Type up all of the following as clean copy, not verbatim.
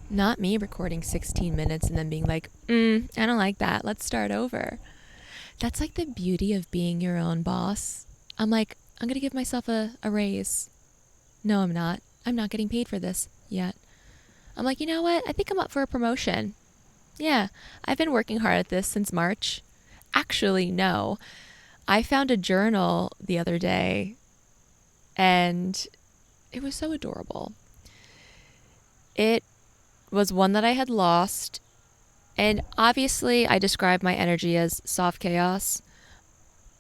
Not me recording 16 minutes and then being like, I don't like that. Let's start over. That's like the beauty of being your own boss. I'm like, I'm going to give myself a raise. No, I'm not. I'm not getting paid for this yet. I'm like, you know what? I think I'm up for a promotion. Yeah, I've been working hard at this since March. Actually, no. I found a journal the other day and it was so adorable. It was one that I had lost, and obviously I describe my energy as soft chaos.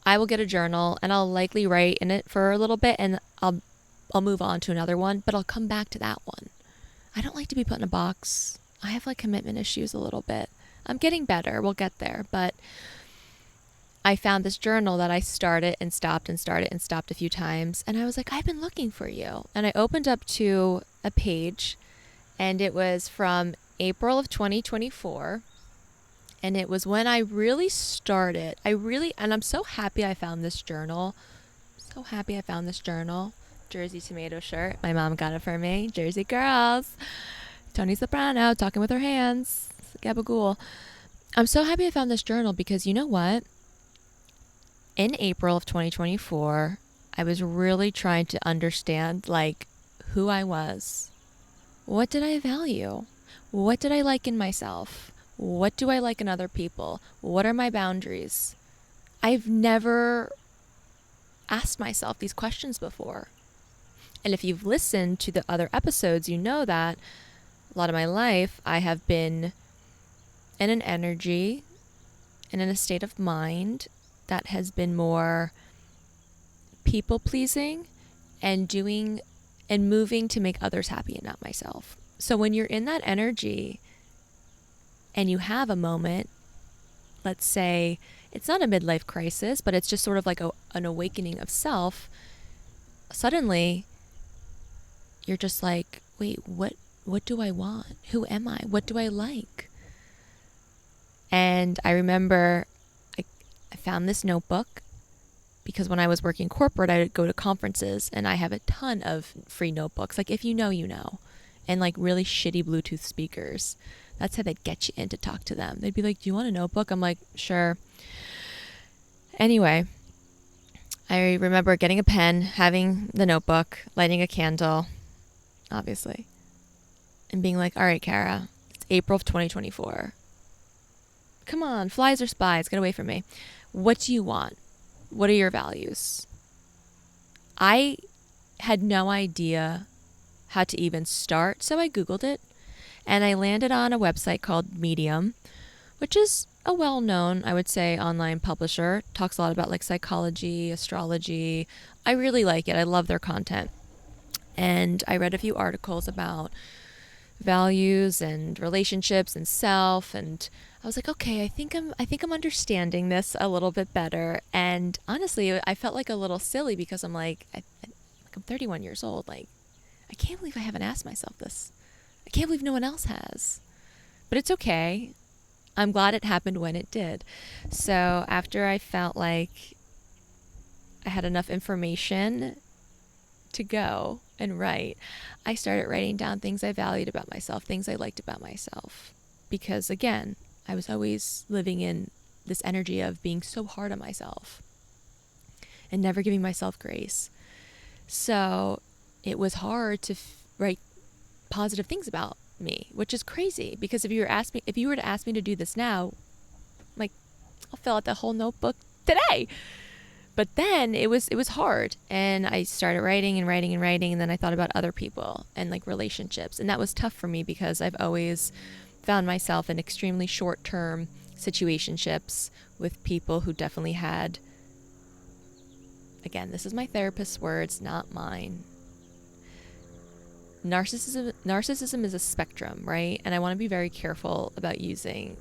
I will get a journal and I'll likely write in it for a little bit and I'll move on to another one, but I'll come back to that one. I don't like to be put in a box. I have like commitment issues a little bit. I'm getting better. We'll get there, but I found this journal that I started and stopped and started and stopped a few times, and I was like, I've been looking for you. And I opened up to a page and it was from April of 2024. And it was when I really started. And I'm so happy I found this journal. So happy I found this journal. Jersey tomato shirt. My mom got it for me. Jersey girls. Tony Soprano talking with her hands. Gabagool. I'm so happy I found this journal because you know what? In April of 2024, I was really trying to understand like who I was. What did I value? What did I like in myself? What do I like in other people? What are my boundaries? I've never asked myself these questions before. And if you've listened to the other episodes, you know that a lot of my life I have been in an energy and in a state of mind that has been more people pleasing and doing and moving to make others happy and not myself. So when you're in that energy and you have a moment, let's say it's not a midlife crisis, but it's just sort of like an awakening of self, suddenly you're just like, wait, what do I want? Who am I? What do I like? And I remember I found this notebook because when I was working corporate, I would go to conferences and I have a ton of free notebooks. Like if you know, you know. And like really shitty Bluetooth speakers. That's how they'd get you in to talk to them. They'd be like, do you want a notebook? I'm like, sure. Anyway, I remember getting a pen, having the notebook, lighting a candle, obviously, and being like, all right, Kara, it's April of 2024. Come on, flies or spies, get away from me. What do you want? What are your values? I had no idea how to even start, so I Googled it. And I landed on a website called Medium, which is a well-known, I would say, online publisher. Talks a lot about like psychology, astrology. I really like it. I love their content. And I read a few articles about values and relationships and self, and I was like, okay, I think I'm understanding this a little bit better. And honestly, I felt like a little silly because I'm like I'm 31 years old. Like I can't believe I haven't asked myself this. I can't believe no one else has. But it's okay. I'm glad it happened when it did. So after I felt like I had enough information to go and write, I started writing down things I valued about myself, things I liked about myself. Because again, I was always living in this energy of being so hard on myself and never giving myself grace. So it was hard to write positive things about me, which is crazy because if you were to ask me to do this now, like I'll fill out the whole notebook today. But then it was hard, and I started writing and writing and writing, and then I thought about other people and like relationships, and that was tough for me because I've always found myself in extremely short-term situationships with people who definitely had, again, this is my therapist's words, not mine. Narcissism is a spectrum, right? And I want to be very careful about using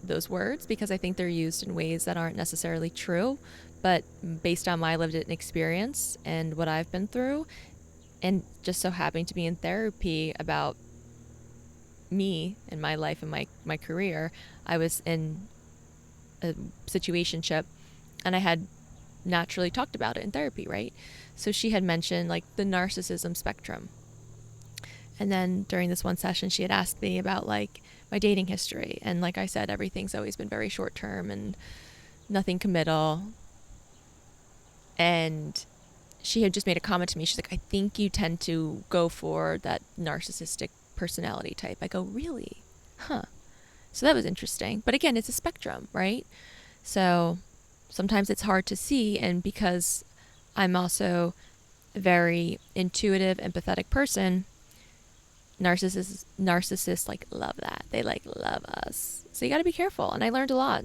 those words because I think they're used in ways that aren't necessarily true, but based on my lived experience and what I've been through, and just so happening to be in therapy about me and my life and my career, I was in a situationship and I had naturally talked about it in therapy, right? So she had mentioned like the narcissism spectrum. And then during this one session, she had asked me about like my dating history. And like I said, everything's always been very short term and nothing committal. And she had just made a comment to me. She's like, I think you tend to go for that narcissistic personality type. I go, really? Huh. So that was interesting. But again, it's a spectrum, right? So sometimes it's hard to see. And because I'm also a very intuitive, empathetic person, narcissists like love that. They like love us. So you got to be careful. And I learned a lot.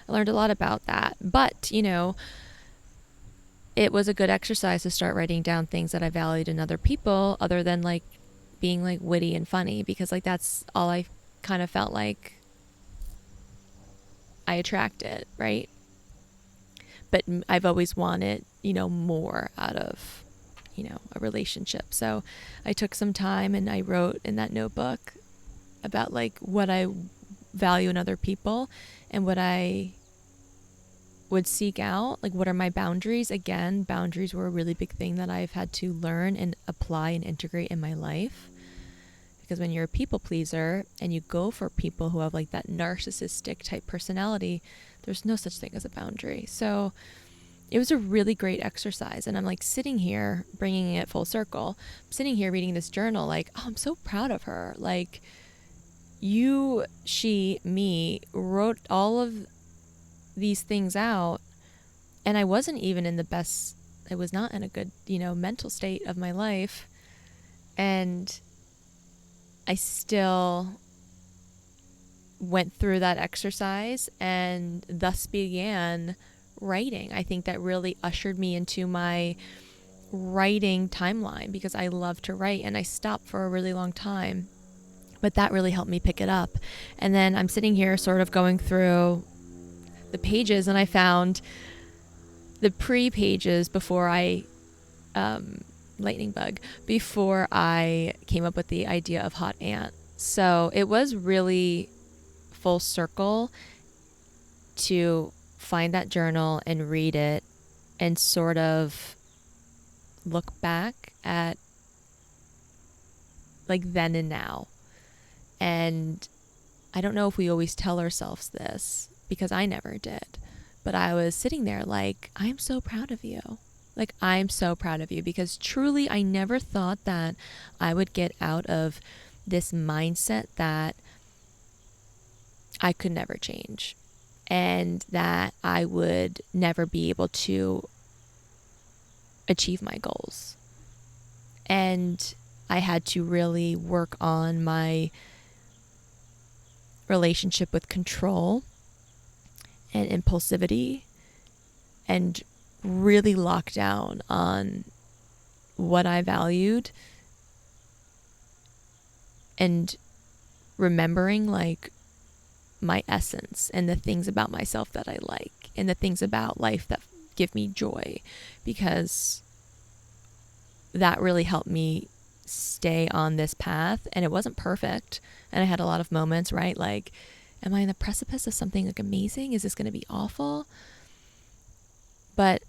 I learned a lot about that. But, you know, it was a good exercise to start writing down things that I valued in other people, other than like being like witty and funny, because like that's all I kind of felt like I attracted, right? But I've always wanted, you know, more out of, you know, a relationship. So I took some time and I wrote in that notebook about like what I value in other people and what I would seek out, like what are my boundaries. Again, boundaries were a really big thing that I've had to learn and apply and integrate in my life, because when you're a people pleaser and you go for people who have like that narcissistic type personality, there's no such thing as a boundary. So it was a really great exercise. And I'm like sitting here bringing it full circle, I'm sitting here reading this journal like, oh, I'm so proud of her. Like, me wrote all of these things out, and I wasn't even in the best, I was not in a good, you know, mental state of my life, and I still went through that exercise and thus began writing. I think that really ushered me into my writing timeline, because I love to write and I stopped for a really long time, but that really helped me pick it up. And then I'm sitting here sort of going through the pages, and I found the pre-pages before I lightning bug, before I came up with the idea of hot ant. So it was really full circle to find that journal and read it and sort of look back at like then and now. And I don't know if we always tell ourselves this, because I never did, but I was sitting there like, I'm so proud of you. Like, I'm so proud of you, because truly I never thought that I would get out of this mindset that I could never change and that I would never be able to achieve my goals. And I had to really work on my relationship with control and impulsivity, and really lock down on what I valued, and remembering like my essence and the things about myself that I like and the things about life that give me joy, because that really helped me stay on this path. And it wasn't perfect, and I had a lot of moments, right? Like, am I on the precipice of something like amazing? Is this going to be awful? But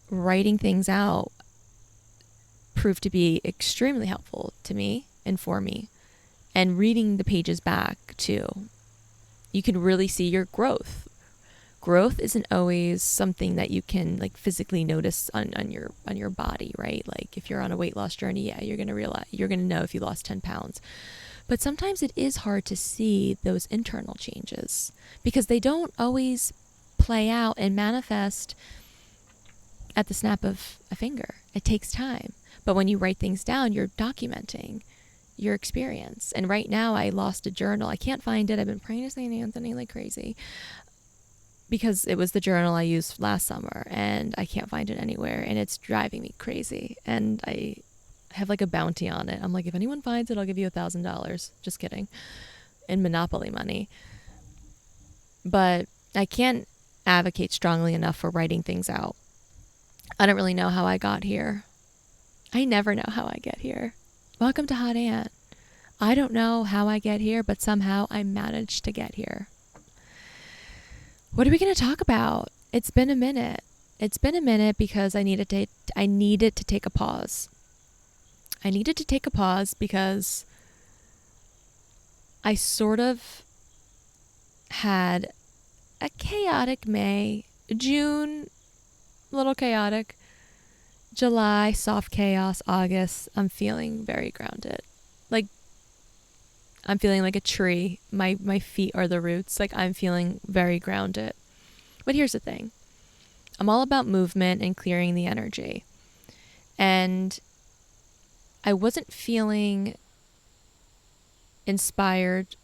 writing things out proved to be extremely helpful to me and for me. And reading the pages back too, you can really see your growth. Growth isn't always something that you can like physically notice on your body, right? Like if you're on a weight loss journey, yeah, you're gonna know if you lost 10 pounds. But sometimes it is hard to see those internal changes, because they don't always play out and manifest at the snap of a finger. It takes time. But when you write things down, you're documenting your experience. And right now I lost a journal. I can't find it. I've been praying to St. Anthony like crazy, because it was the journal I used last summer and I can't find it anywhere, and it's driving me crazy. And I have like a bounty on it. I'm like, if anyone finds it, I'll give you $1,000. Just kidding. In Monopoly money. But I can't advocate strongly enough for writing things out. I don't really know how I got here. I never know how I get here. Welcome to Hot Ant. I don't know how I get here, but somehow I managed to get here. What are we going to talk about? It's been a minute. It's been a minute because I needed to take a pause. I needed to take a pause because I sort of had a chaotic May, June, a little chaotic, July, soft chaos, August, I'm feeling very grounded. Like, I'm feeling like a tree. My feet are the roots. Like, I'm feeling very grounded. But here's the thing. I'm all about movement and clearing the energy. And I wasn't feeling inspired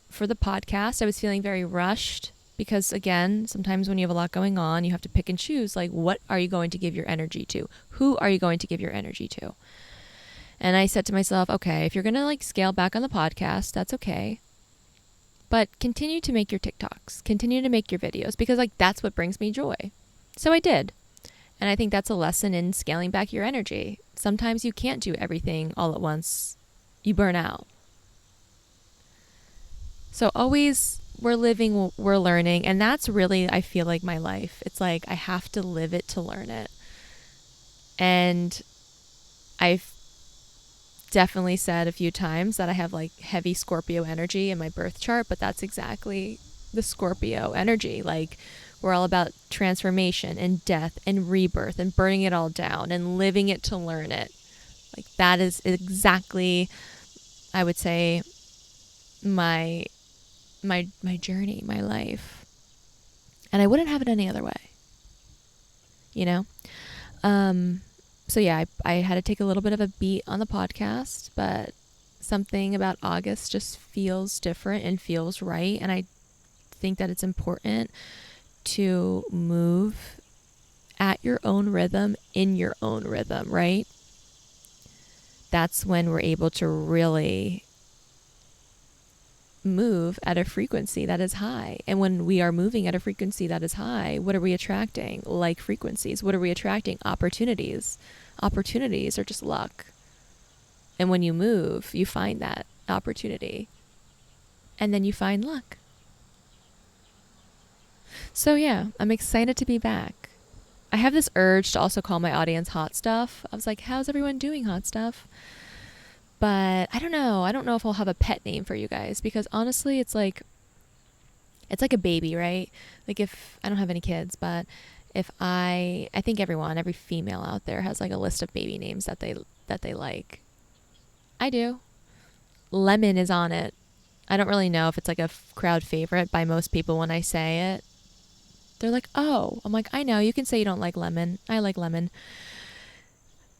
for the podcast. I was feeling very rushed because, again, sometimes when you have a lot going on, you have to pick and choose, like, what are you going to give your energy to? Who are you going to give your energy to? And I said to myself, okay, if you're going to like scale back on the podcast, that's okay. But continue to make your TikToks, continue to make your videos, because like that's what brings me joy. So I did. And I think that's a lesson in scaling back your energy. Sometimes you can't do everything all at once. You burn out. So always we're living, we're learning. And that's really, I feel like, my life. It's like I have to live it to learn it. And I've definitely said a few times that I have like heavy Scorpio energy in my birth chart, but that's exactly the Scorpio energy. Like, we're all about transformation and death and rebirth and burning it all down and living it to learn it. Like, that is exactly, I would say, my journey, my life. And I wouldn't have it any other way, you know? So yeah, I had to take a little bit of a beat on the podcast, but something about August just feels different and feels right. And I think that it's important to move at your own rhythm, in your own rhythm, right? That's when we're able to really move at a frequency that is high. And when we are moving at a frequency that is high, what are we attracting? Like frequencies. What are we attracting? Opportunities. Opportunities are just luck. And when you move, you find that opportunity. And then you find luck. So yeah, I'm excited to be back. I have this urge to also call my audience Hot Stuff. I was like, how's everyone doing, Hot Stuff? But I don't know. I don't know if I'll have a pet name for you guys, because honestly, it's like a baby, right? Like, if I don't have any kids, but if I think every female out there has like a list of baby names that they like. I do. Lemon is on it. I don't really know if it's like a crowd favorite by most people when I say it. They're like, oh. I'm like, I know. You can say you don't like lemon. I like lemon.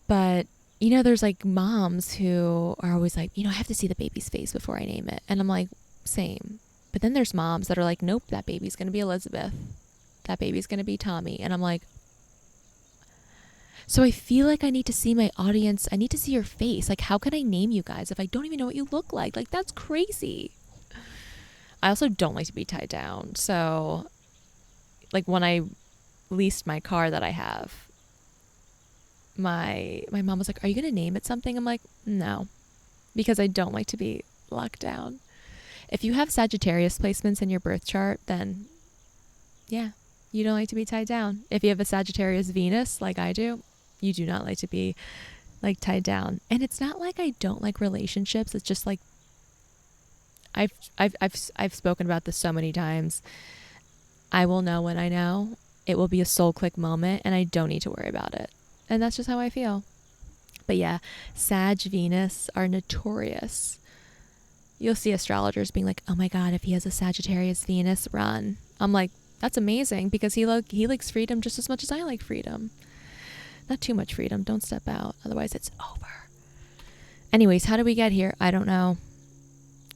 But you know, there's like moms who are always like, I have to see the baby's face before I name it. And I'm like, same. But then there's moms that are like, nope, that baby's going to be Elizabeth. That baby's going to be Tommy. And I'm like, so I feel like I need to see my audience. I need to see your face. Like, how can I name you guys if I don't even know what you look like? Like, that's crazy. I also don't like to be tied down. So, like, when I leased my car that I have, my mom was like, are you going to name it something? I'm like, no, because I don't like to be locked down. If you have Sagittarius placements in your birth chart, then yeah, you don't like to be tied down. If you have a Sagittarius Venus, like I do, you do not like to be like tied down. And it's not like I don't like relationships. It's just like, I've spoken about this so many times. I will know when I know. It will be a soul click moment, and I don't need to worry about it. And that's just how I feel. But yeah, Sag Venus are notorious. You'll see astrologers being like, oh my God, if he has a Sagittarius Venus, run. I'm like, that's amazing, because he likes freedom just as much as I like freedom. Not too much freedom. Don't step out. Otherwise it's over. Anyways, how did we get here? I don't know.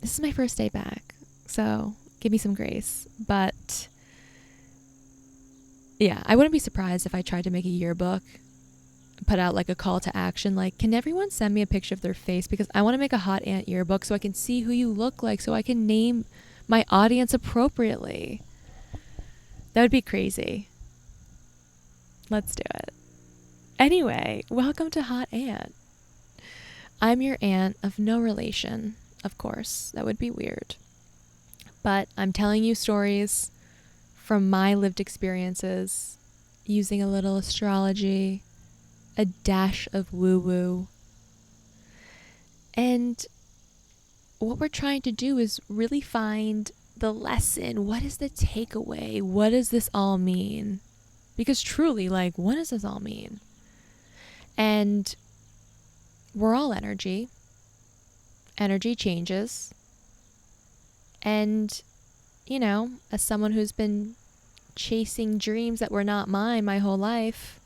This is my first day back, so give me some grace. But yeah, I wouldn't be surprised if I tried to make a yearbook, put out like a call to action, like, can everyone send me a picture of their face, because I want to make a hot aunt yearbook so I can see who you look like, so I can name my audience appropriately. That would be crazy. Let's do it. Anyway, welcome to Hot Aunt. I'm your aunt of no relation, of course. That would be weird. But I'm telling you stories from my lived experiences, using a little astrology, a dash of woo-woo, And what we're trying to do is really find the lesson. What is the takeaway? What does this all mean? Because truly, like, what does this all mean? And we're all energy. Energy changes. And, you know, as someone who's been chasing dreams that were not mine my whole life,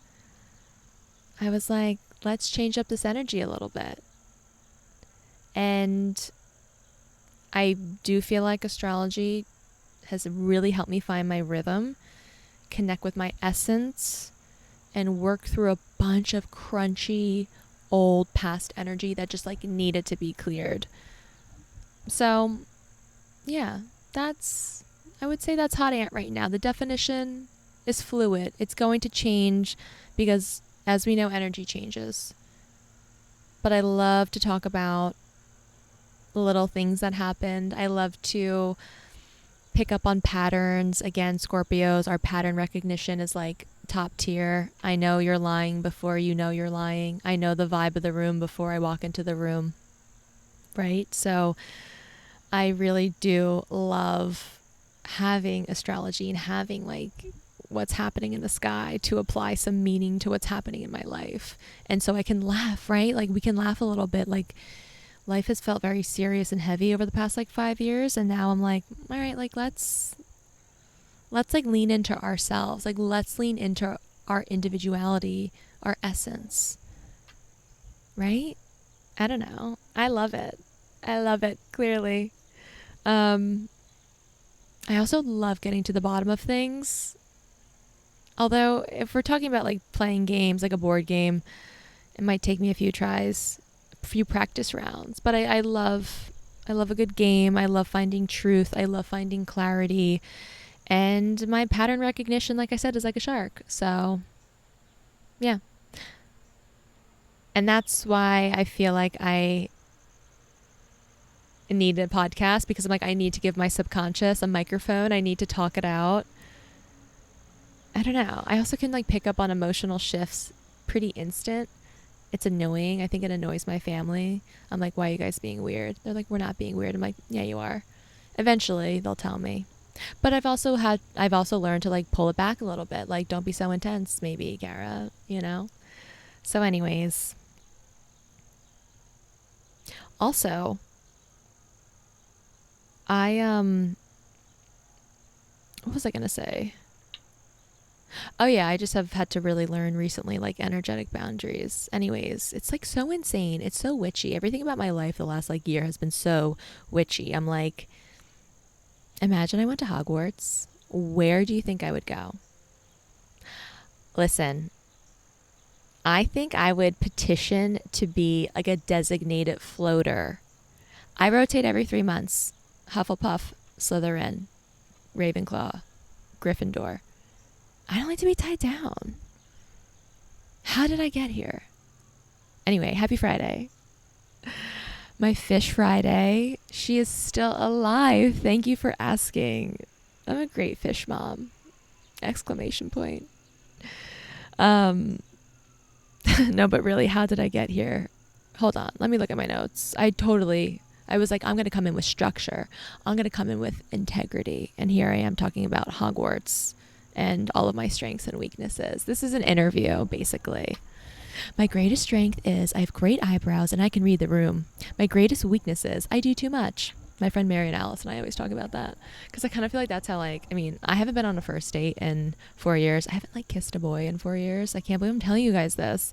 I was like, let's change up this energy a little bit. And I do feel like astrology has really helped me find my rhythm, connect with my essence, and work through a bunch of crunchy, old past energy that just like needed to be cleared. So, yeah, I would say that's hot ant right now. The definition is fluid. It's going to change because, as we know, energy changes. But I love to talk about the little things that happened. I love to pick up on patterns. Again, Scorpios, our pattern recognition is like top tier. I know you're lying before you know you're lying. I know the vibe of the room before I walk into the room. Right? So I really do love having astrology and having like what's happening in the sky to apply some meaning to what's happening in my life. And so I can laugh, right? Like we can laugh a little bit. Like life has felt very serious and heavy over the past like 5 years. And now I'm like, all right, like let's like lean into ourselves. Like let's lean into our individuality, our essence. Right? I don't know. I love it. I love it, clearly. I also love getting to the bottom of things. Although, if we're talking about like playing games, like a board game, it might take me a few tries, a few practice rounds. But I love a good game. I love finding truth. I love finding clarity. And my pattern recognition, like I said, is like a shark. So, yeah. And that's why I feel like I need a podcast, because I'm like, I need to give my subconscious a microphone. I need to talk it out. I don't know. I also can like pick up on emotional shifts pretty instant. It's annoying. I think it annoys my family. I'm like, why are you guys being weird? They're like, we're not being weird. I'm like, yeah, you are. Eventually they'll tell me. But I've also learned to like pull it back a little bit. Like, don't be so intense, maybe, Gara, you know? So anyways, also, what was I going to say? Oh yeah, I just have had to really learn recently, like energetic boundaries. Anyways, it's like so insane. It's so witchy. Everything about my life the last like year has been so witchy. I'm like, imagine I went to Hogwarts. Where do you think I would go? Listen, I think I would petition to be like a designated floater. I rotate every 3 months. Hufflepuff, Slytherin, Ravenclaw, Gryffindor. I don't like to be tied down. How did I get here? Anyway, happy Friday. My fish Friday, she is still alive. Thank you for asking. I'm a great fish mom. Exclamation point. No, but really, how did I get here? Hold on. Let me look at my notes. I was like, I'm going to come in with structure. I'm going to come in with integrity. And here I am talking about Hogwarts and all of my strengths and weaknesses. This is an interview, basically. My greatest strength is I have great eyebrows and I can read the room. My greatest weakness is I do too much. My friend Mary and Alice and I always talk about that, because I kind of feel like that's how, like, I mean, I haven't been on a first date in 4 years. I haven't like kissed a boy in 4 years. I can't believe I'm telling you guys this,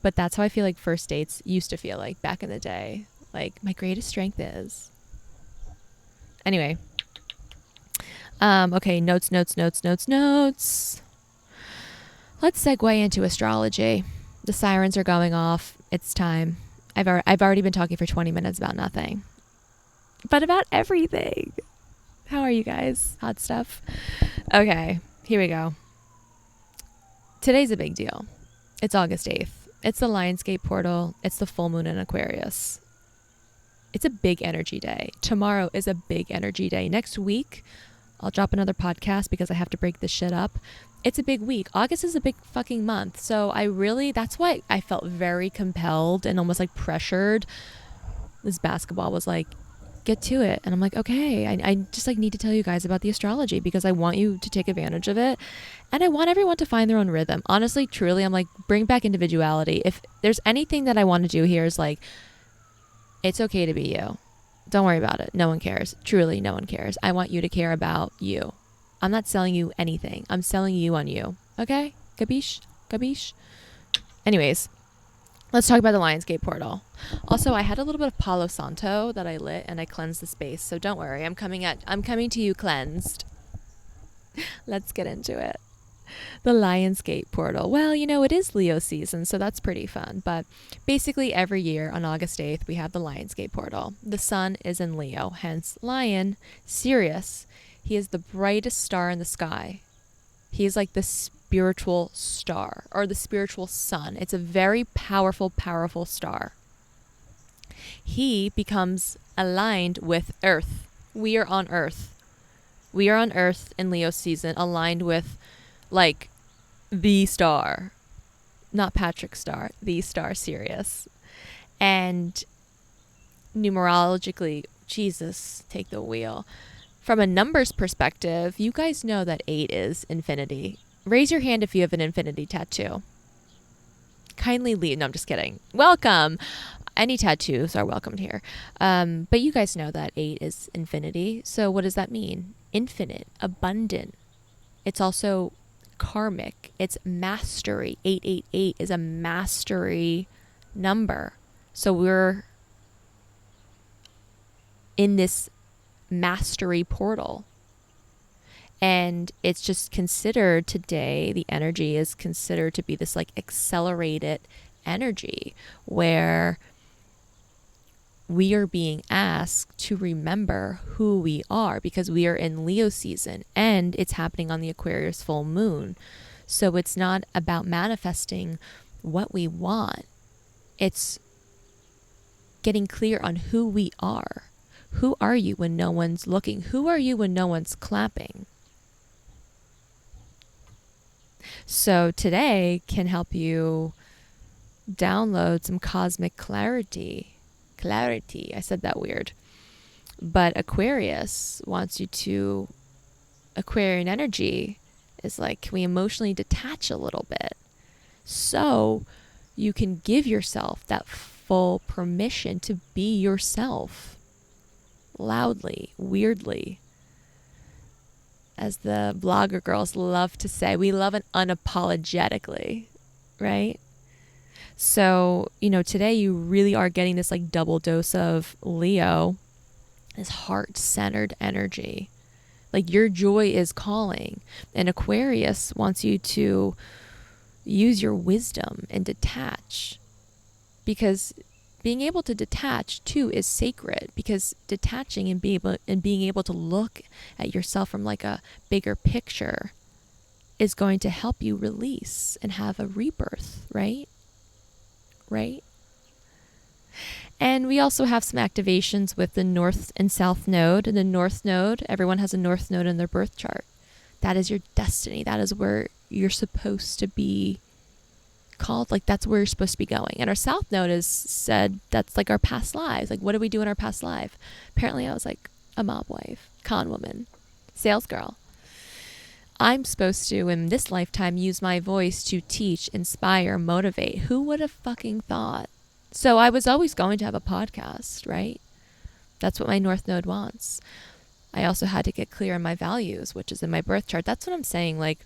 but that's how I feel like first dates used to feel like back in the day. Like, my greatest strength is. Anyway. Okay, notes. Let's segue into astrology. The sirens are going off. It's time. I've already been talking for 20 minutes about nothing, but about everything. How are you guys? Hot stuff. Okay, here we go. Today's a big deal. It's August 8th. It's the Lionsgate portal. It's the full moon in Aquarius. It's a big energy day. Tomorrow is a big energy day. Next week, I'll drop another podcast because I have to break this shit up. It's a big week. August is a big fucking month. So that's why I felt very compelled and almost like pressured this basketball was like, get to it. And I'm like, okay, I just like need to tell you guys about the astrology because I want you to take advantage of it. And I want everyone to find their own rhythm. Honestly, truly, I'm like, bring back individuality. If there's anything that I want to do here is like, it's okay to be you. Don't worry about it. No one cares. Truly, no one cares. I want you to care about you. I'm not selling you anything. I'm selling you on you. Okay? Capiche? Capiche? Anyways, let's talk about the Lionsgate portal. Also, I had a little bit of Palo Santo that I lit and I cleansed the space. So don't worry. I'm coming to you cleansed. Let's get into it. The Lionsgate portal. Well, you know, it is Leo season, so that's pretty fun. But basically every year on August 8th, we have the Lionsgate portal. The sun is in Leo, hence Lion, Sirius. He is the brightest star in the sky. He is like the spiritual star or the spiritual sun. It's a very powerful, powerful star. He becomes aligned with Earth. We are on Earth. We are on Earth in Leo season, aligned with like the star, not Patrick's star, the star Sirius. And numerologically, Jesus, take the wheel. From a numbers perspective, you guys know that 8 is infinity. Raise your hand if you have an infinity tattoo. Kindly leave. No, I'm just kidding. Welcome. Any tattoos are welcomed here. But you guys know that 8 is infinity. So what does that mean? Infinite, abundant. It's also karmic. It's mastery. 888 is a mastery number. So we're in this mastery portal. And it's just considered today, the energy is considered to be this like accelerated energy where we are being asked to remember who we are because we are in Leo season and it's happening on the Aquarius full moon. So it's not about manifesting what we want. It's getting clear on who we are. Who are you when no one's looking? Who are you when no one's clapping? So today can help you download some cosmic clarity. I said that weird. But Aquarius wants you to, Aquarian energy is like, can we emotionally detach a little bit? So you can give yourself that full permission to be yourself. Loudly, weirdly. As the blogger girls love to say, we love it unapologetically, right? So, you know, today you really are getting this like double dose of Leo, this heart-centered energy. Like your joy is calling. And Aquarius wants you to use your wisdom and detach. Because being able to detach too is sacred, because detaching and being able to look at yourself from like a bigger picture is going to help you release and have a rebirth, right? Right? And we also have some activations with the North and South Node. And the North Node, everyone has a North Node in their birth chart. That is your destiny. That is where you're supposed to be called. Like that's where you're supposed to be going. And our South Node is said that's like our past lives. Like what did we do in our past life? Apparently I was like a mob wife, con woman, sales girl. I'm supposed to, in this lifetime, use my voice to teach, inspire, motivate. Who would have fucking thought? So I was always going to have a podcast, right? That's what my North Node wants. I also had to get clear on my values, which is in my birth chart. That's what I'm saying. Like,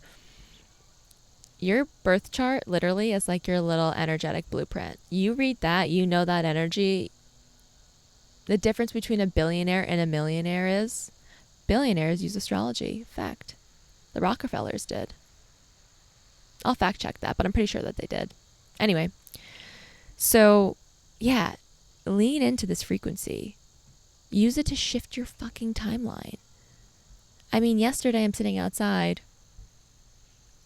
your birth chart literally is like your little energetic blueprint. You read that, you know that energy. The difference between a billionaire and a millionaire is billionaires use astrology. Fact. The Rockefellers did. I'll fact check that, but I'm pretty sure that they did. Anyway, so yeah, lean into this frequency. Use it to shift your fucking timeline. I mean, yesterday I'm sitting outside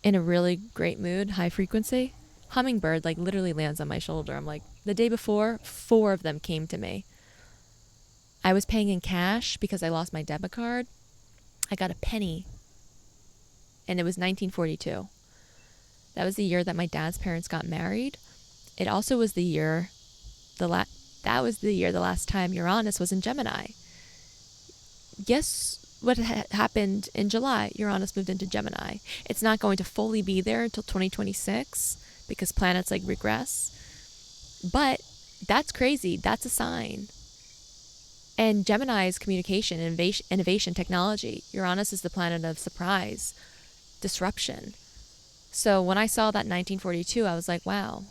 in a really great mood, high frequency. Hummingbird like literally lands on my shoulder. I'm like, the day before, 4 of them came to me. I was paying in cash because I lost my debit card. I got a penny. And it was 1942. That was the year that my dad's parents got married. It also was the year that was the year the last time Uranus was in Gemini. Guess what happened in July? Uranus moved into Gemini. It's not going to fully be there until 2026 because planets like regress. But that's crazy. That's a sign. And Gemini is communication, innovation, technology. Uranus is the planet of surprise, disruption. So when I saw that in 1942, I was like, wow,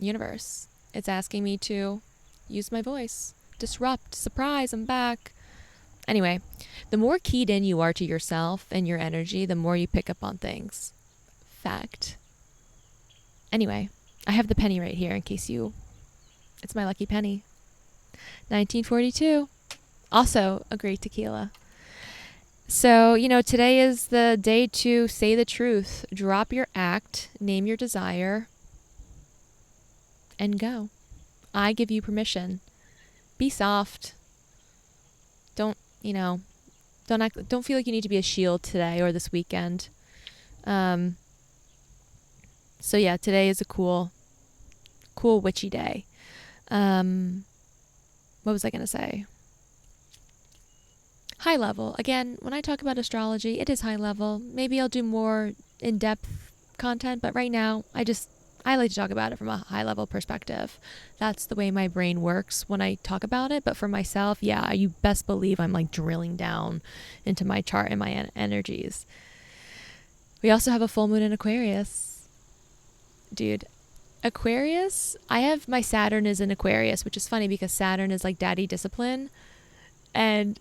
universe, it's asking me to use my voice, disrupt, surprise, I'm back. Anyway, the more keyed in you are to yourself and your energy, the more you pick up on things. Fact. Anyway, I have the penny right here in case it's my lucky penny. 1942. Also a great tequila. So, today is the day to say the truth. Drop your act, name your desire, and go. I give you permission. Be soft. Don't feel like you need to be a shield today or this weekend. So yeah, today is a cool witchy day. What was I going to say? High level. Again, when I talk about astrology, it is high level. Maybe I'll do more in-depth content, but right now I like to talk about it from a high level perspective. That's the way my brain works when I talk about it. But for myself, yeah, you best believe I'm like drilling down into my chart and my energies. We also have a full moon in Aquarius. Dude, Aquarius, I have my Saturn is in Aquarius, which is funny because Saturn is like daddy discipline. And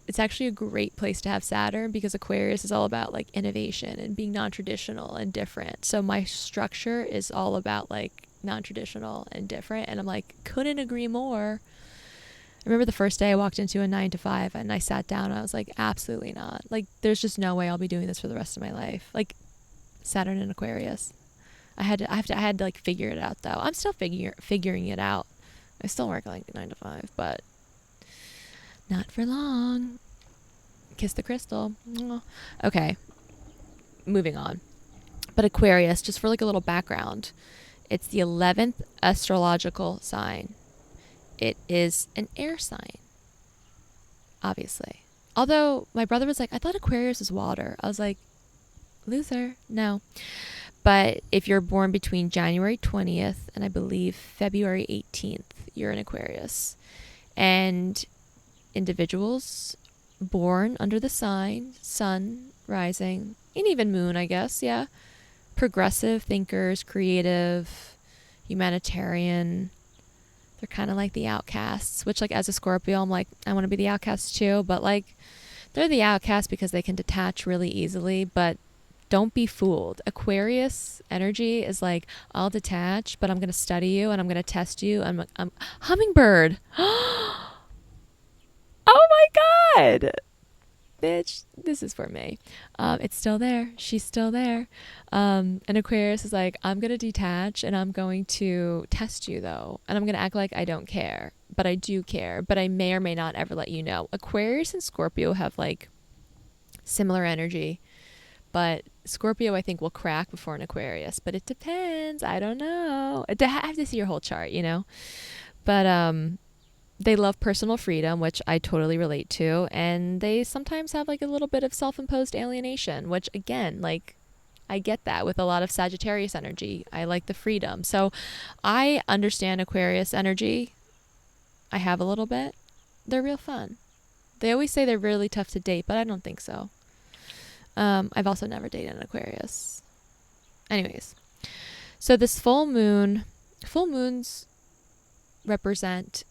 it's actually a great place to have Saturn because Aquarius is all about like innovation and being non-traditional and different. So my structure is all about like non-traditional and different. And I'm like, couldn't agree more. I remember the first day I walked into a 9 to 5 and I sat down and I was like, absolutely not. Like, there's just no way I'll be doing this for the rest of my life. Like, Saturn in Aquarius. I had to like figure it out though. I'm still figuring it out. I still work like 9 to 5, but not for long. Kiss the crystal. Okay. Moving on. But Aquarius, just for like a little background, it's the 11th astrological sign. It is an air sign, obviously. Although my brother was like, I thought Aquarius is water. I was like, loser. No. But if you're born between January 20th and I believe February 18th, you're an Aquarius. And individuals born under the sign, sun, rising, and even moon, I guess, yeah. Progressive thinkers, creative, humanitarian. They're kind of like the outcasts, which like as a Scorpio, I'm like, I want to be the outcast too. But like, they're the outcast because they can detach really easily. But don't be fooled. Aquarius energy is like, I'll detach, but I'm going to study you and I'm going to test you. I'm hummingbird. Oh my God. Bitch, this is for me. It's still there. She's still there. And Aquarius is like, I'm going to detach and I'm going to test you though. And I'm going to act like I don't care, but I do care, but I may or may not ever let you know. Aquarius and Scorpio have like similar energy, but Scorpio I think will crack before an Aquarius, but it depends. I don't know. I have to see your whole chart, but, they love personal freedom, which I totally relate to. And they sometimes have like a little bit of self-imposed alienation, which again, like I get that with a lot of Sagittarius energy. I like the freedom. So I understand Aquarius energy. I have a little bit. They're real fun. They always say they're really tough to date, but I don't think so. I've also never dated an Aquarius. Anyways, so this full moons represent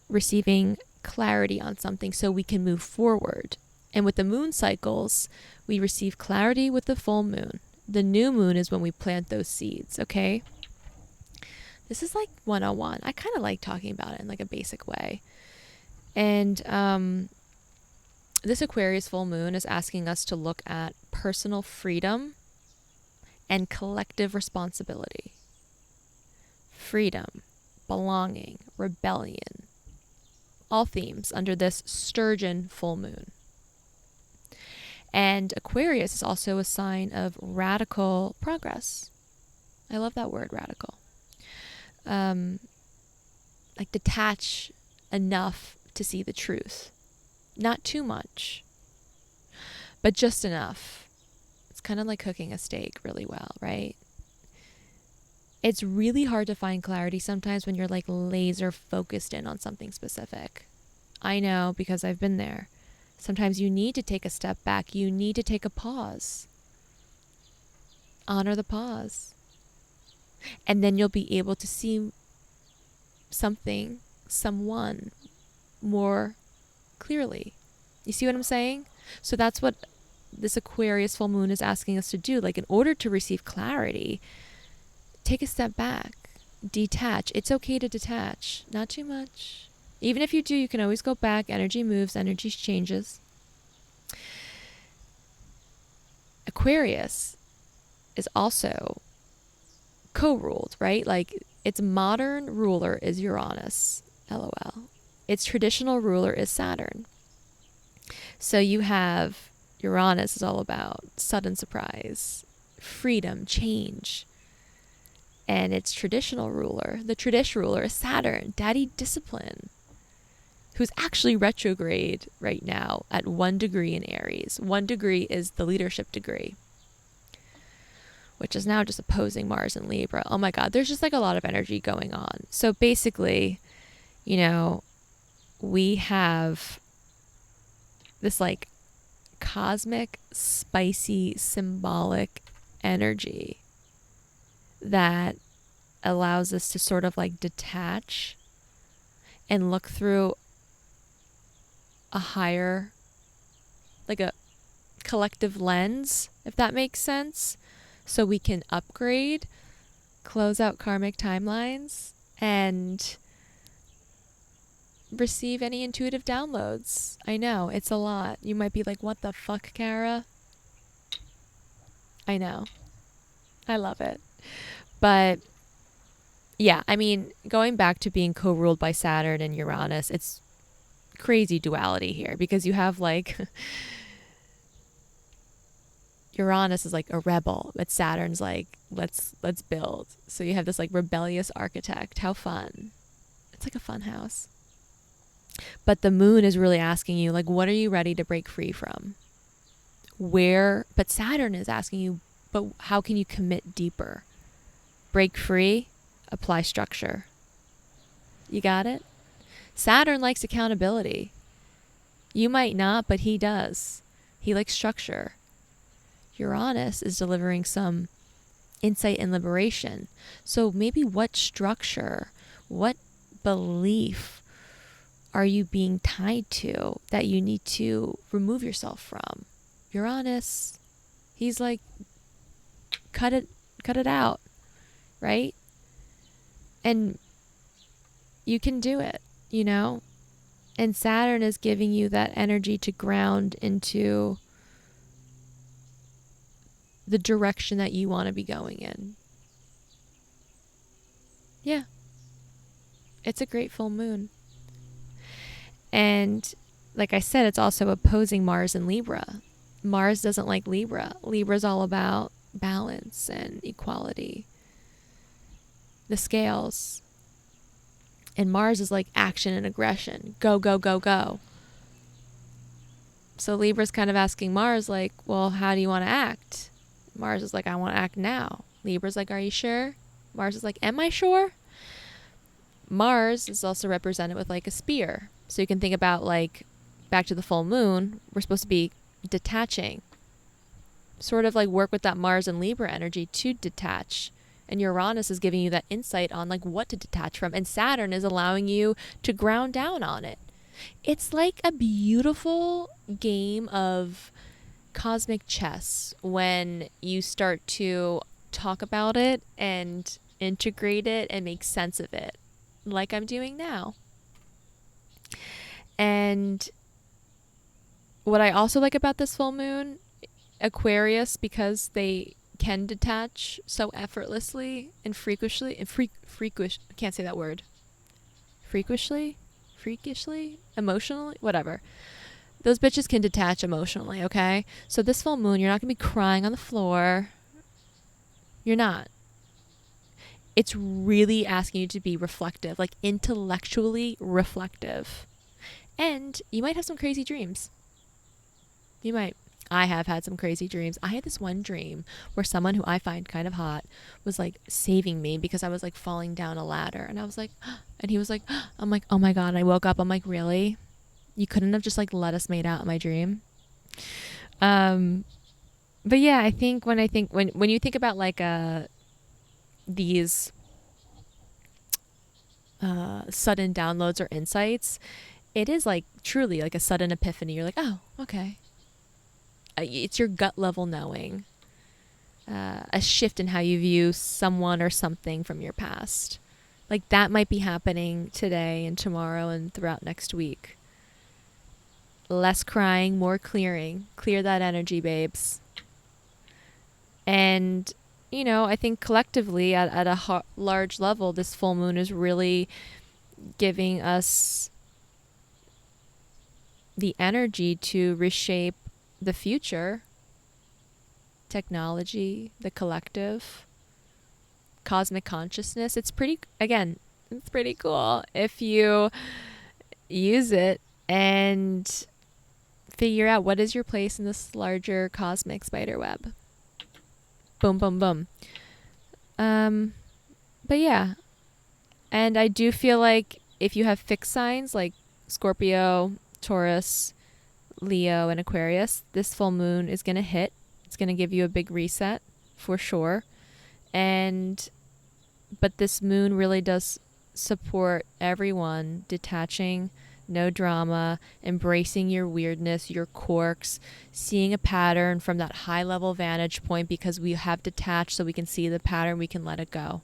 receiving clarity on something so we can move forward. And with the moon cycles, we receive clarity with the full moon. The new moon is when we plant those seeds, okay? This is like 101. I kind of like talking about it in like a basic way. And this Aquarius full moon is asking us to look at personal freedom and collective responsibility. Freedom, belonging, rebellion. All themes under this Sturgeon full moon. And Aquarius is also a sign of radical progress. I love that word, radical. like detach enough to see the truth. Not too much, but just enough. It's kind of like cooking a steak really well, right? It's really hard to find clarity sometimes when you're like laser focused in on something specific. I know, because I've been there. Sometimes you need to take a step back. You need to take a pause. Honor the pause. And then you'll be able to see something, someone more clearly. You see what I'm saying? So that's what this Aquarius full moon is asking us to do. Like, in order to receive clarity, take a step back, detach. It's okay to detach, not too much. Even if you do, you can always go back. Energy moves, energy changes. Aquarius is also co-ruled, right? Like, its modern ruler is Uranus, LOL. Its traditional ruler is Saturn. So you have Uranus is all about sudden surprise, freedom, change. And its traditional ruler, the tradish ruler, is Saturn, daddy discipline, who's actually retrograde right now at 1 degree in Aries. 1 degree is the leadership degree, which is now just opposing Mars in Libra. Oh my God, there's just like a lot of energy going on. So basically, you know, we have this like cosmic, spicy, symbolic energy that allows us to sort of like detach and look through a higher, like a collective lens, if that makes sense, so we can upgrade, close out karmic timelines, and receive any intuitive downloads. I know, it's a lot. You might be like, what the fuck, Kara? I know. I love it. But yeah, I mean, going back to being co-ruled by Saturn and Uranus, it's crazy duality here, because you have like Uranus is like a rebel, but Saturn's like, let's build. So you have this like rebellious architect. How fun. It's like a fun house. But the moon is really asking you, like, what are you ready to break free from? But Saturn is asking you, but how can you commit deeper? Break free, apply structure. You got it? Saturn likes accountability. You might not, but he does. He likes structure. Uranus is delivering some insight and liberation. So maybe what structure, what belief are you being tied to that you need to remove yourself from? Uranus, he's like, cut it out, right? And you can do it, you know? And Saturn is giving you that energy to ground into the direction that you want to be going in. Yeah. It's a great full moon. And like I said, it's also opposing Mars in Libra. Mars doesn't like Libra. Libra's all about balance and equality. The scales. And Mars is like action and aggression. Go, go, go, go. So Libra's kind of asking Mars, like, well, how do you want to act? Mars is like, I want to act now. Libra's like, are you sure? Mars is like, am I sure? Mars is also represented with like a spear. So you can think about, like, back to the full moon, we're supposed to be detaching. Sort of like work with that Mars and Libra energy to detach. And Uranus is giving you that insight on like what to detach from. And Saturn is allowing you to ground down on it. It's like a beautiful game of cosmic chess when you start to talk about it and integrate it and make sense of it, like I'm doing now. And what I also like about this full moon, Aquarius, because they can detach so effortlessly and freakishly, I can't say that word. Freakishly, emotionally, whatever. Those bitches can detach emotionally, okay? So this full moon, you're not going to be crying on the floor. You're not. It's really asking you to be reflective, like intellectually reflective. And you might have some crazy dreams. You might. I have had some crazy dreams. I had this one dream where someone who I find kind of hot was like saving me because I was like falling down a ladder. And I was like, and he was like, I'm like, oh my God. And I woke up. I'm like, really? You couldn't have just like let us made out in my dream? But yeah, I think when you think about like these sudden downloads or insights, it is like truly like a sudden epiphany. You're like, oh, okay. It's your gut level knowing, a shift in how you view someone or something from your past. Like that might be happening today and tomorrow and throughout next week. Less crying, more clearing. Clear that energy, babes. And, you know, I think collectively at a large level, this full moon is really giving us the energy to reshape the future, technology, the collective, cosmic consciousness. It's pretty cool if you use it and figure out what is your place in this larger cosmic spider web. Boom, boom, boom. But yeah. And I do feel like if you have fixed signs like Scorpio, Taurus, Leo, and Aquarius, this full moon is going to hit. It's going to give you a big reset for sure. But this moon really does support everyone detaching, no drama, embracing your weirdness, your quirks, seeing a pattern from that high level vantage point because we have detached so we can see the pattern, we can let it go.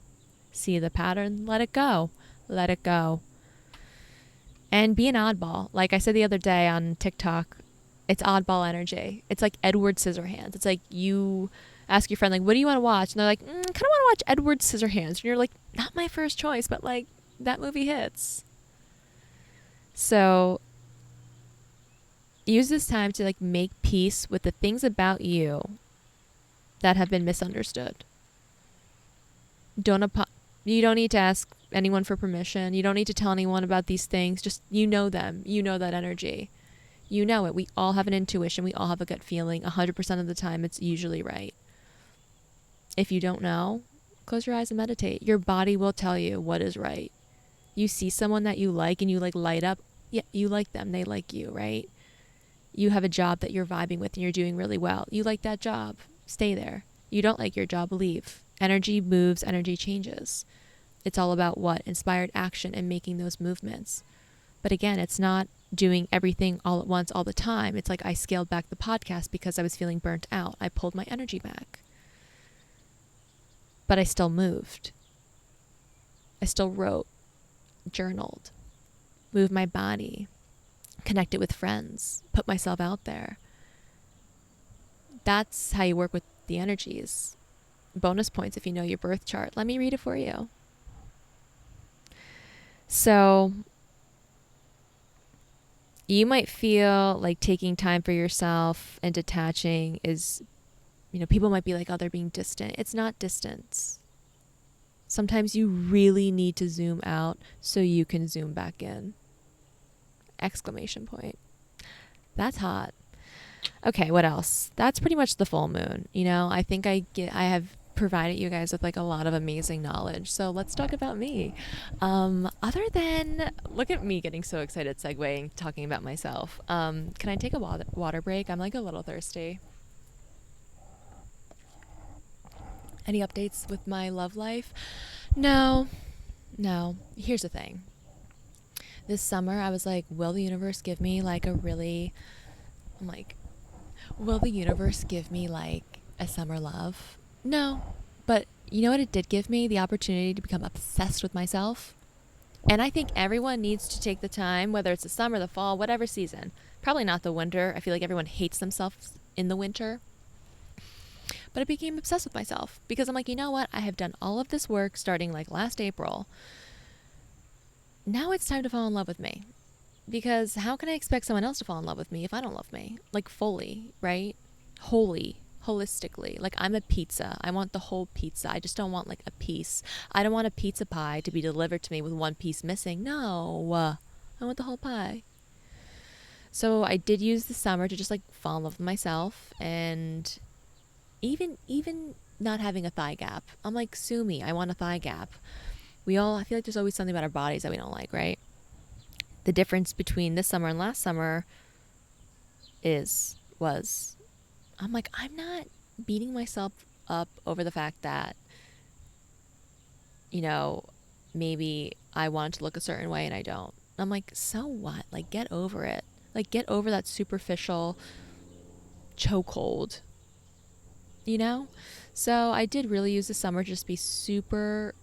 See the pattern, let it go. Let it go. And be an oddball. Like I said the other day on TikTok, it's oddball energy. It's like Edward Scissorhands. It's like you ask your friend, like, what do you want to watch? And they're like, kind of want to watch Edward Scissorhands. And you're like, not my first choice, but like, that movie hits. So use this time to like make peace with the things about you that have been misunderstood. You don't need to ask anyone for permission. You don't need to tell anyone about these things. Just, you know them. You know that energy. You know it. We all have an intuition. We all have a gut feeling. 100% of the time, it's usually right. If you don't know, close your eyes and meditate. Your body will tell you what is right. You see someone that you like and you like light up. Yeah, you like them. They like you, right? You have a job that you're vibing with and you're doing really well. You like that job. Stay there. You don't like your job, leave. Energy moves, energy changes. It's all about what? Inspired action and making those movements. But again, it's not doing everything all at once all the time. It's like I scaled back the podcast because I was feeling burnt out. I pulled my energy back. But I still moved. I still wrote, journaled, moved my body, connected with friends, put myself out there. That's how you work with the energies. Bonus points if you know your birth chart. Let me read it for you. So you might feel like taking time for yourself and detaching is, you know, people might be like, oh, they're being distant. It's not distance. Sometimes you really need to zoom out so you can zoom back in. Exclamation point. That's hot. Okay, what else? That's pretty much the full moon. You know, I think I have provided you guys with like a lot of amazing knowledge. So let's talk about me. Other than, look at me getting so excited segueing, talking about myself. Can I take a water break? I'm like a little thirsty. Any updates with my love life? No. Here's the thing. This summer I was like, will the universe give me like will the universe give me like a summer love? No. But you know what it did give me? The opportunity to become obsessed with myself. And I think everyone needs to take the time, whether it's the summer, the fall, whatever season. Probably not the winter. I feel like everyone hates themselves in the winter. But I became obsessed with myself because I'm like, you know what? I have done all of this work starting like last April. Now it's time to fall in love with me. Because how can I expect someone else to fall in love with me if I don't love me? Like fully, right? Wholly, holistically. Like, I'm a pizza. I want the whole pizza. I just don't want like a piece. I don't want a pizza pie to be delivered to me with one piece missing. No, I want the whole pie. So I did use the summer to just like fall in love with myself, and even not having a thigh gap. I'm like, sue me. I want a thigh gap. I feel like there's always something about our bodies that we don't like, right? The difference between this summer and last summer was I'm like, I'm not beating myself up over the fact that, you know, maybe I want to look a certain way and I don't. I'm like, so what? Like, get over it. Like, get over that superficial chokehold, you know? So I did really use the summer to just be super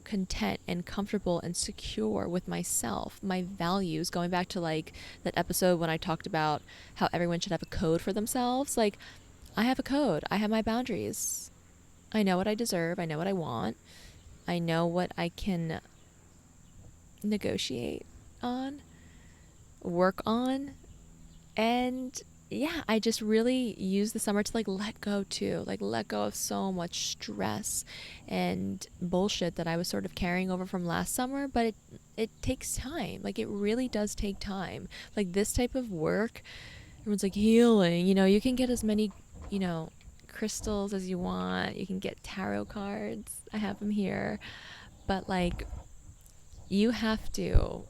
content and comfortable and secure with myself, my values, going back to like that episode when I talked about how everyone should have a code for themselves. Like, I have a code. I have my boundaries. I know what I deserve. I know what I want. I know what I can negotiate on, work on. And yeah, I just really use the summer to like let go too. Like, let go of so much stress and bullshit that I was sort of carrying over from last summer. But it takes time. Like, it really does take time. Like, this type of work, everyone's like, healing. You know, you can get as many, you know, crystals as you want. You can get tarot cards. I have them here. But like, you have to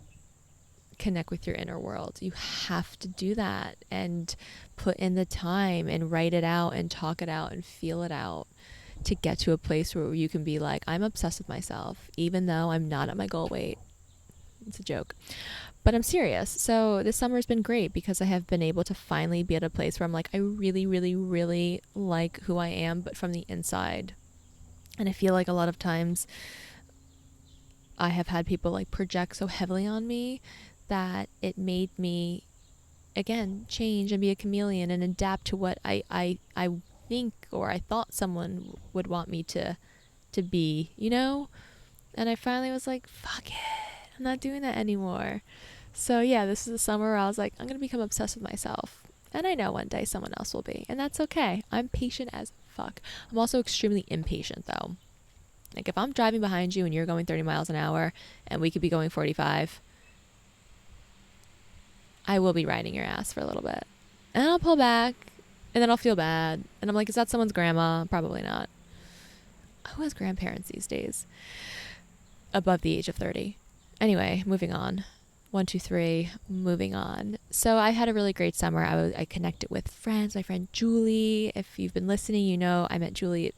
connect with your inner world. You have to do that and put in the time and write it out and talk it out and feel it out to get to a place where you can be like, I'm obsessed with myself, even though I'm not at my goal weight. It's a joke, but I'm serious. So this summer has been great because I have been able to finally be at a place where I'm like, I really, really, really like who I am, but from the inside. And I feel like a lot of times I have had people like project so heavily on me that it made me, again, change and be a chameleon and adapt to what I think or I thought someone would want me to be, you know? And I finally was like, fuck it. I'm not doing that anymore. So yeah, this is the summer where I was like, I'm going to become obsessed with myself. And I know one day someone else will be. And that's okay. I'm patient as fuck. I'm also extremely impatient though. Like, if I'm driving behind you and you're going 30 miles an hour and we could be going 45, I will be riding your ass for a little bit. And I'll pull back and then I'll feel bad. And I'm like, is that someone's grandma? Probably not. Who has grandparents these days? Above the age of 30. Anyway, moving on. 1, 2, 3, moving on. So I had a really great summer. I connected with friends. My friend Julie, if you've been listening, you know I met Julie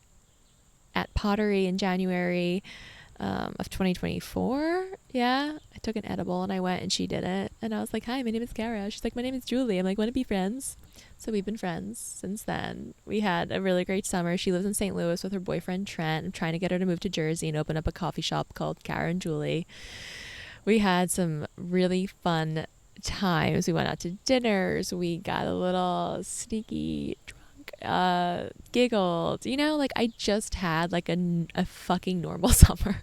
at Pottery in January of 2024. Yeah, I took an edible and I went and she didn't. And I was like, hi, my name is Kara. She's like, my name is Julie. I'm like, want to be friends? So we've been friends since then. We had a really great summer. She lives in St. Louis with her boyfriend, Trent. I'm trying to get her to move to Jersey and open up a coffee shop called Kara and Julie. We had some really fun times. We went out to dinners. We got a little sneaky drunk, giggled. You know, like, I just had like a fucking normal summer.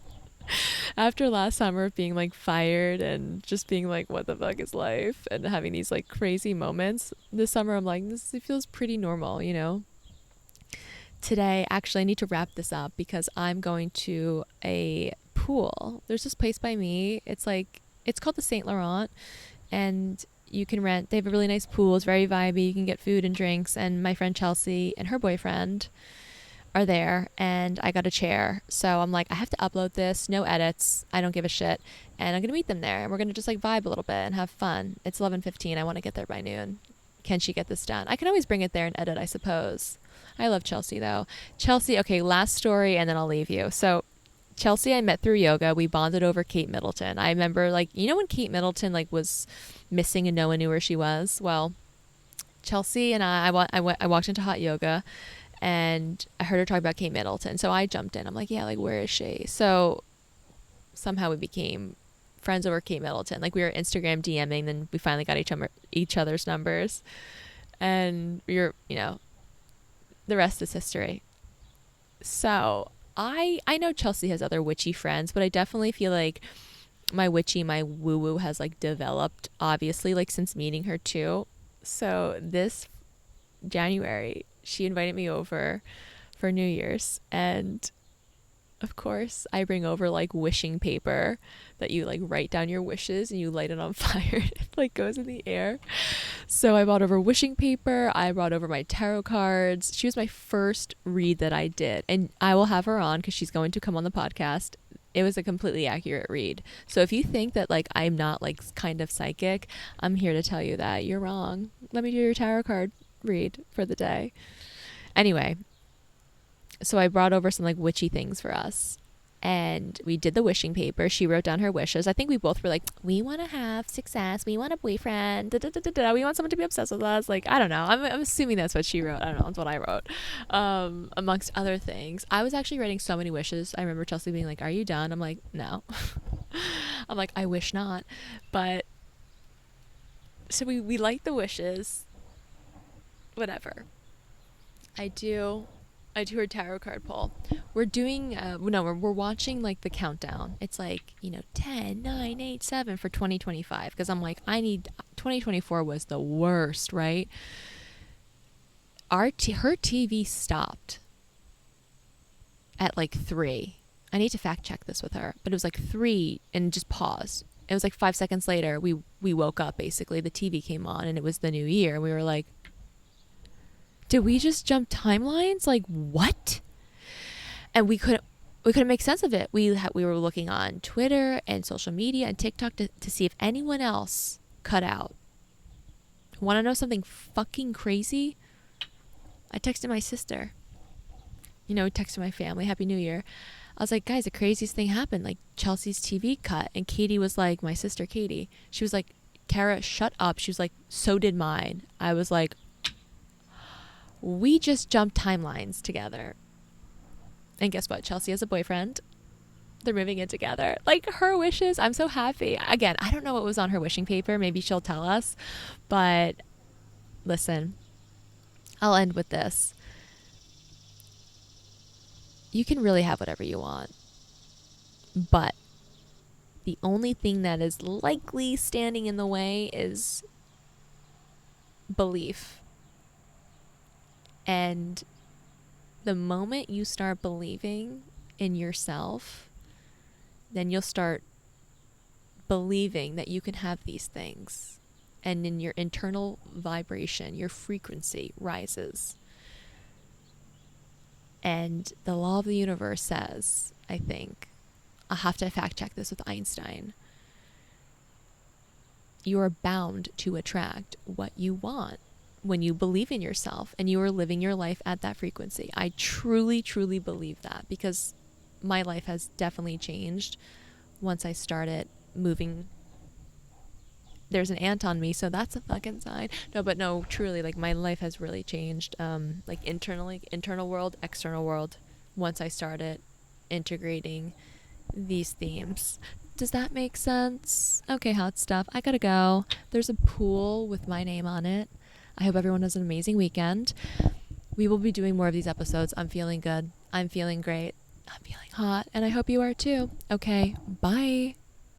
After last summer of being like fired and just being like, what the fuck is life? And having these like crazy moments. This summer I'm like, it feels pretty normal, you know? Today, actually, I need to wrap this up because I'm going to a pool. There's this place by me. It's called the St. Laurent, and you can rent. They have a really nice pool. It's very vibey. You can get food and drinks. And my friend Chelsea and her boyfriend are there, and I got a chair. So I'm like, I have to upload this. No edits. I don't give a shit. And I'm gonna meet them there, and we're gonna just like vibe a little bit and have fun. It's 11:15. I want to get there by noon. Can she get this done? I can always bring it there and edit, I suppose. I love Chelsea though. Chelsea, okay, last story and then I'll leave you. So Chelsea I met through yoga. We bonded over Kate Middleton. I remember, like, you know when Kate Middleton like was missing and no one knew where she was? Well, Chelsea and I walked into hot yoga and I heard her talk about Kate Middleton. So I jumped in. I'm like, yeah, like, where is she? So somehow we became friends over Kate Middleton. Like, we were Instagram DMing, then we finally got each other's numbers. And we were, you know, the rest is history. So I know Chelsea has other witchy friends, but I definitely feel like my woo-woo has like developed, obviously, like since meeting her too. So this January, she invited me over for New Year's, and of course I bring over like wishing paper that you like write down your wishes and you light it on fire. It like goes in the air. So I brought over wishing paper, I brought over my tarot cards. She was my first read that I did, and I will have her on because she's going to come on the podcast. It was a completely accurate read. So if you think that like I'm not like kind of psychic, I'm here to tell you that you're wrong. Let me do your tarot card read for the day. Anyway, so I brought over some like witchy things for us, and we did the wishing paper. She wrote down her wishes. I think we both were like, we want to have success, we want a boyfriend, da, da, da, da, da. We want someone to be obsessed with us. Like, I don't know, I'm assuming that's what she wrote. I don't know, that's what I wrote, amongst other things. I was actually writing so many wishes. I remember Chelsea being like, are you done? I'm like, no. I'm like, I wish not. But so we like the wishes, whatever. I do her tarot card pull. We're doing we're watching like the countdown. It's like, 10, 9, 8, 7 for 2025, because I'm like, 2024 was the worst, right? Her TV stopped at like 3. I need to fact check this with her, but it was like 3 and just paused. It was like 5 seconds later we woke up, basically. The TV came on and it was the new year, and we were like, did we just jump timelines? Like, what? And we couldn't make sense of it. We were looking on Twitter and social media and TikTok to see if anyone else cut out. Want to know something fucking crazy? I texted my sister. Texted my family, Happy New Year. I was like, guys, the craziest thing happened. Like, Chelsea's TV cut. And Katie was like, my sister Katie, she was like, Kara, shut up. She was like, so did mine. I was like, we just jumped timelines together. And guess what? Chelsea has a boyfriend. They're moving in together. Like, her wishes, I'm so happy. Again, I don't know what was on her wishing paper. Maybe she'll tell us. But listen, I'll end with this. You can really have whatever you want. But the only thing that is likely standing in the way is belief. And the moment you start believing in yourself, then you'll start believing that you can have these things. And in your internal vibration, your frequency rises. And the law of the universe says, I think, I'll have to fact check this with Einstein, you are bound to attract what you want when you believe in yourself and you are living your life at that frequency. I truly, truly believe that, because my life has definitely changed once I started moving. There's an ant on me, so that's a fucking sign. No, truly, like, my life has really changed, like, internally, internal world, external world, once I started integrating these themes. Does that make sense? Okay, hot stuff. I gotta go. There's a pool with my name on it. I hope everyone has an amazing weekend. We will be doing more of these episodes. I'm feeling good. I'm feeling great. I'm feeling hot. And I hope you are too. Okay, bye.